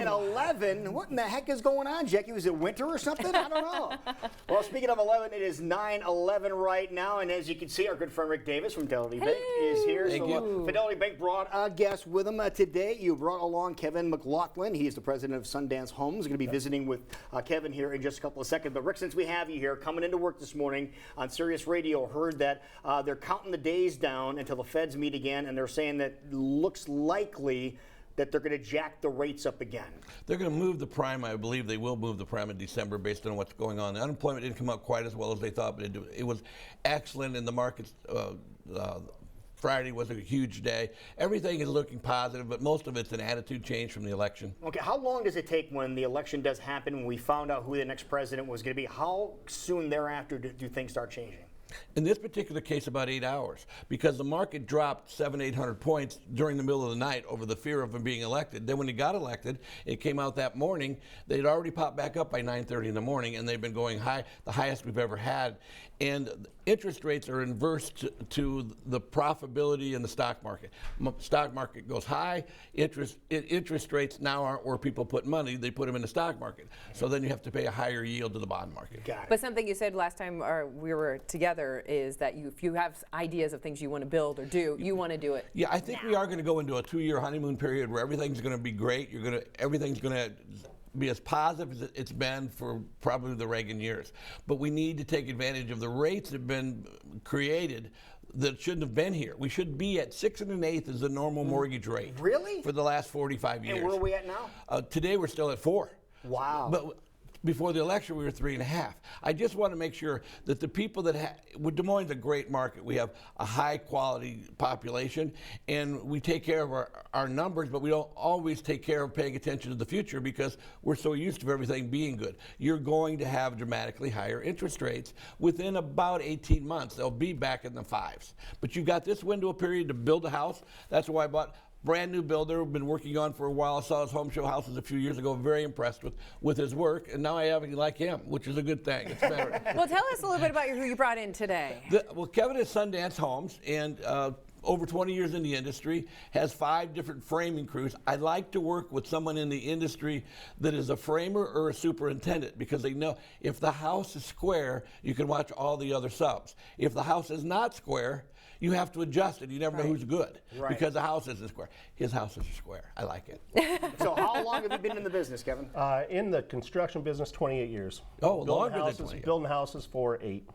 9/11. What in the heck is going on, Jackie? Was it winter or something? I don't know. Well, speaking of 11, it is 9/11 right now, and as you can see, our good friend Rick Davis from Fidelity Bank is here. Thank you. Fidelity Bank brought a guest with them today. You brought along Kevin McLaughlin. He is the president of Sundance Homes. Going to be visiting with Kevin here in just a couple of seconds. But Rick, since we have you here, coming into work this morning on Sirius Radio, heard that they're counting the days down until the Feds meet again, and they're saying that looks likely that they're going to jack the rates up again. They're going to move the prime. I believe they will move the prime in December based on what's going on. The unemployment didn't come out quite as well as they thought, but it was excellent in the markets. Friday was a huge day. Everything is looking positive, but most of it's an attitude change from the election. Okay, how long does it take when the election does happen, when we found out who the next president was going to be? How soon thereafter do things start changing? In this particular case, about 8 hours, because the market dropped 700-800 points during the middle of the night over the fear of him being elected. Then when he got elected, it came out that morning. They'd already popped back up by 9:30 in the morning, and they've been going high, the highest we've ever had. And interest rates are inverse to the profitability in the stock market. Stock market goes high. Interest rates now aren't where people put money. They put them in the stock market. So then you have to pay a higher yield to the bond market. Got it. But something you said last time we were together is that if you have ideas of things you want to build or do, you want to do it. Yeah, I think we are going to go into a 2-year honeymoon period where everything's going to be great. Everything's going to be as positive as it's been for probably the Reagan years. But we need to take advantage of the rates that have been created that shouldn't have been here. We should be at 6 1/8 as the normal mortgage rate. Really? For the last 45 years. And where are we at now? Today we're still at 4. Wow. But before the election, we were 3.5. I just want to make sure that the people that Des Moines is a great market. We have a high quality population, and we take care of our numbers, but we don't always take care of paying attention to the future because we're so used to everything being good. You're going to have dramatically higher interest rates within about 18 months. They'll be back in the 5s. But you've got this window period to build a house. That's why I bought. Brand new builder, been working on for a while. I saw his home show houses a few years ago, very impressed with his work, and now I have it like him, which is a good thing. It's better. Well, tell us a little bit about who you brought in today. Well, Kevin is Sundance Homes, and over 20 years in the industry, has 5 different framing crews. I like to work with someone in the industry that is a framer or a superintendent because they know if the house is square, you can watch all the other subs. If the house is not square, you have to adjust it. You never know who's good because the house isn't square. His house is square. I like it. So how long have you been in the business, Kevin? In the construction business, 28 years. Oh, longer than 20. Building houses for 8.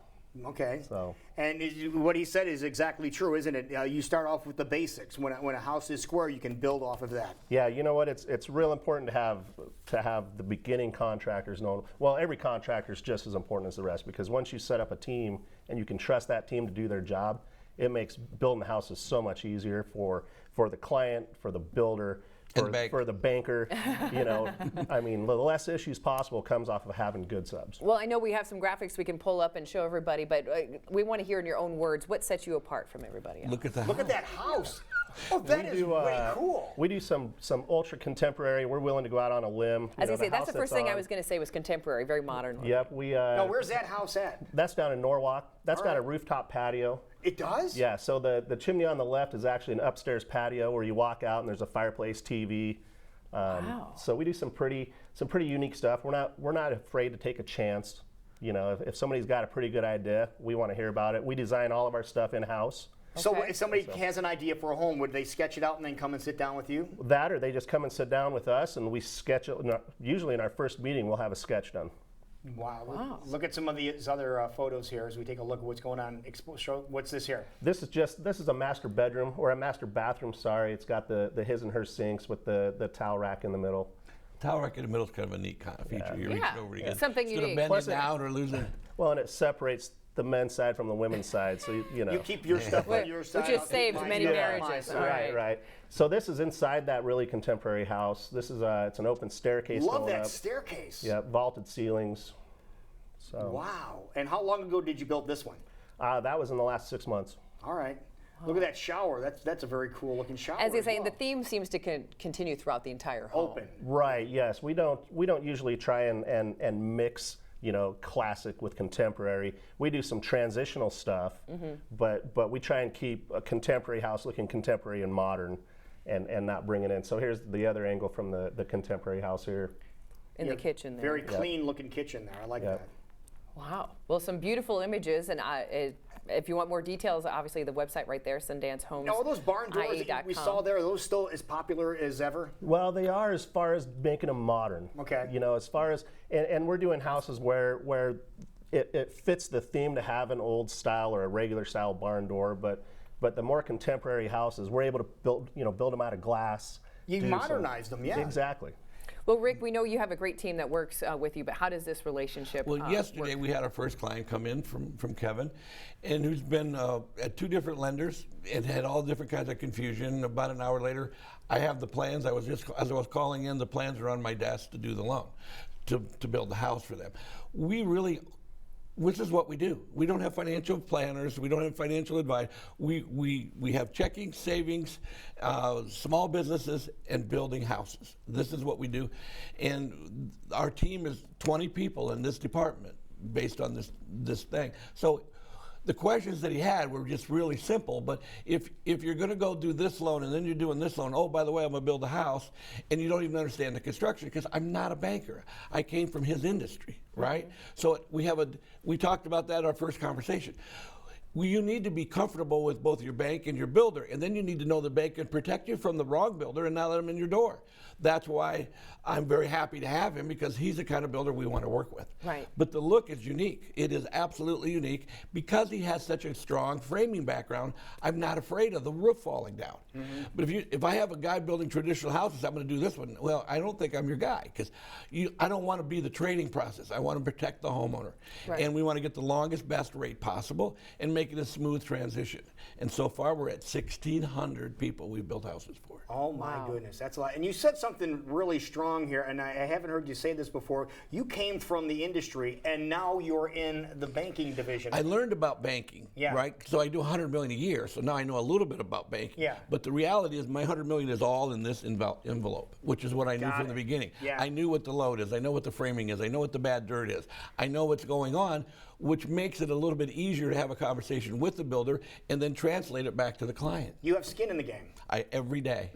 Okay. So. And what he said is exactly true, isn't it? You start off with the basics. When a house is square, you can build off of that. Yeah, you know what? It's real important to have the beginning contractors know. Well, every contractor is just as important as the rest because once you set up a team and you can trust that team to do their job, it makes building houses so much easier for the client, for the builder, for the banker. You know, I mean, the less issues possible comes off of having good subs. Well, I know we have some graphics we can pull up and show everybody, but we want to hear in your own words what sets you apart from everybody else. Look at that. Look at that house. Oh, that is way cool. We do some ultra contemporary. We're willing to go out on a limb. As I say, that's the first thing I was going to say was contemporary, very modern. Yep. Now, where's that house at? That's down in Norwalk. That's got a rooftop patio. It does? Yeah, so the chimney on the left is actually an upstairs patio where you walk out and there's a fireplace, TV. Wow. So we do some pretty unique stuff. We're not afraid to take a chance. You know, if somebody's got a pretty good idea, we want to hear about it. We design all of our stuff in-house. So if somebody has an idea for a home, would they sketch it out and then come and sit down with you? That, or they just come and sit down with us and we sketch it. Usually in our first meeting, we'll have a sketch done. Wow. Look at some of these other photos here as we take a look at what's going on. What's this here? This is a master bedroom, or a master bathroom, sorry. It's got the his and her sinks with the towel rack in the middle. Towel rack in the middle is kind of a neat kind of feature. You're reaching over to get something instead unique. of bending down or losing. Well, and it separates the men's side from the women's side, so you know. You keep your stuff on your side. Which has saved many marriages. Right. So this is inside that really contemporary house. This is it's an open staircase. Love that up. staircase. Yeah, vaulted ceilings. So. Wow. And how long ago did you build this one? That was in the last 6 months. All right. Look at that shower. That's a very cool looking shower. As you're saying, the theme seems to continue throughout the entire home. Open. Right. Yes. We don't usually try and mix, you know, classic with contemporary. We do some transitional stuff, but we try and keep a contemporary house looking contemporary and modern. and not bring it in. So here's the other angle from the contemporary house here. In the kitchen there. Very clean looking kitchen there. I like that. Wow. Well, some beautiful images, and if you want more details, obviously the website right there, Sundance Homes. Now, all those barn doors that we saw there, are those still as popular as ever? Well, they are as far as making them modern. Okay. You know, as far as, and we're doing houses where it fits the theme to have an old style or a regular style barn door, but the more contemporary houses, we're able to build them out of glass. You modernized them, yeah. Exactly. Well, Rick, we know you have a great team that works with you, but how does this relationship Well, yesterday we had our first client come in from Kevin, and who's been at 2 different lenders and had all different kinds of confusion. About an hour later, I have the plans. As I was calling in, the plans are on my desk to do the loan, to build the house for them. Which is what we do. We don't have financial planners. We don't have financial advice. We have checking, savings, small businesses, and building houses. This is what we do. And our team is 20 people in this department based on this thing. So the questions that he had were just really simple, but if you're going to go do this loan and then you're doing this loan, oh, by the way, I'm going to build a house, and you don't even understand the construction, because I'm not a banker. I came from his industry, right? So we talked about that in our first conversation. You need to be comfortable with both your bank and your builder, and then you need to know the bank can protect you from the wrong builder and not let them in your door. That's why I'm very happy to have him, because he's the kind of builder we want to work with. Right. But the look is unique. It is absolutely unique. Because he has such a strong framing background, I'm not afraid of the roof falling down. Mm-hmm. But if I have a guy building traditional houses, I'm going to do this one. Well, I don't think I'm your guy, because I don't want to be the training process. I want to protect the homeowner. Right. And we want to get the longest, best rate possible and make it a smooth transition. And so far, we're at 1,600 people we've built houses for. Oh my goodness, that's a lot. And you said something really strong here, and I haven't heard you say this before. You came from the industry, and now you're in the banking division. I learned about banking, right? So I do $100 million a year, so now I know a little bit about banking. Yeah. But the reality is my $100 million is all in this envelope, which is what I knew from the beginning. Yeah. I knew what the load is. I know what the framing is. I know what the bad dirt is. I know what's going on, which makes it a little bit easier to have a conversation with the builder and then translate it back to the client. You have skin in the game. Every day,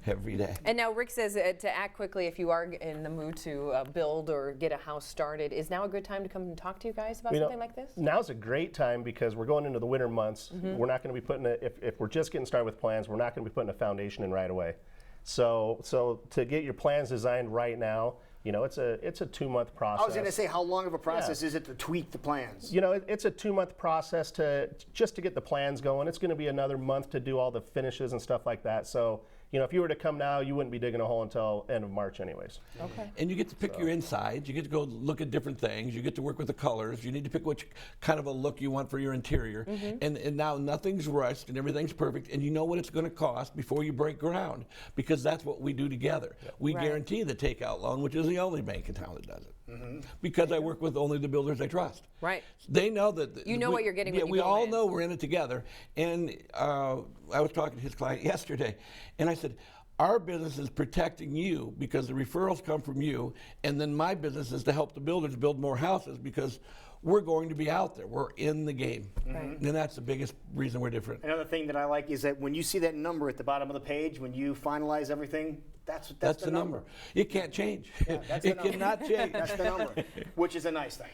every day. And now Rick says to act quickly if you are in the mood to build or get a house started. Is now a good time to come and talk to you guys about something like this? Now's a great time, because we're going into the winter months. We're not going to be putting if we're just getting started with plans, we're not going to be putting a foundation in right away. So to get your plans designed right now, it's a 2-month process. I was going to say, how long of a process is it to tweak the plans? It's a 2-month process just to get the plans going. It's going to be another month to do all the finishes and stuff like that. So, if you were to come now, you wouldn't be digging a hole until end of March anyways. Okay. And you get to pick your insides. You get to go look at different things. You get to work with the colors. You need to pick which kind of a look you want for your interior. And now nothing's rushed and everything's perfect. And you know what it's going to cost before you break ground, because that's what we do together. We guarantee the takeout loan, which is the only bank in town that does it. Because I work with only the builders I trust. Right. They know that. You know what you're getting when you we go all in. know we're in it together. And I was talking to his client yesterday, and I said, our business is protecting you because the referrals come from you, and then my business is to help the builders build more houses because we're going to be out there. We're in the game. Right. And that's the biggest reason we're different. Another thing that I like is that when you see that number at the bottom of the page, when you finalize everything, that's the number. It can't change. It cannot change. That's the number, which is a nice thing.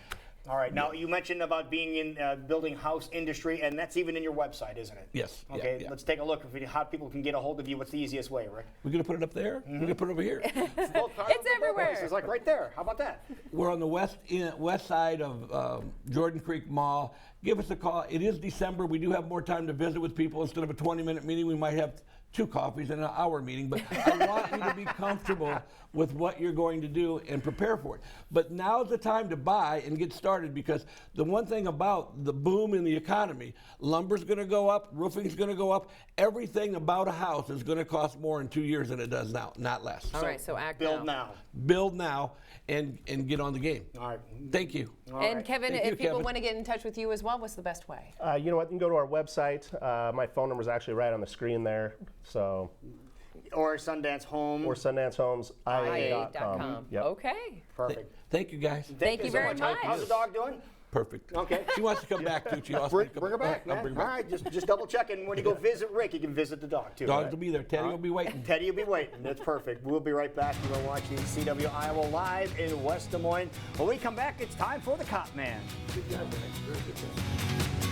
All right. Now, you mentioned about being in building house industry, and that's even in your website, isn't it? Yes. Okay. Let's take a look at how people can get a hold of you. What's the easiest way, Rick? We're going to put it up there. We're going to put it over here. It's everywhere. It's like right there. How about that? We're on the west side of Jordan Creek Mall. Give us a call. It is December. We do have more time to visit with people. Instead of a 20-minute meeting, we might have 2 coffees and an hour meeting, but I want you to be comfortable with what you're going to do and prepare for it. But now's the time to buy and get started, because the one thing about the boom in the economy, lumber's going to go up, roofing's going to go up, everything about a house is going to cost more in 2 years than it does now, not less. All right, so act Build now. Build now and get on the game. All right. Thank you. And Kevin, Thank you, if people Kevin. want to get in touch with you as well, what's the best way? You know what? You can go to our website. My phone number is actually right on the screen there. So. Or Sundance Home. Or SundanceHomesIA.com. IA.com. Yep. Okay. Perfect. Thank you, guys. Thank you so very much. How's the dog doing? Perfect. Okay. She wants to come back too. She also Bring her back, I'll man. bring All her back. right, just double checking. When you go visit Rick, you can visit the dog too. Dogs right? will be there. Teddy will be waiting. Teddy will be waiting. That's perfect. We'll be right back. You're watching CW Iowa live in West Des Moines. When we come back, it's time for the Cop Man. Good job, Renee. Very good job.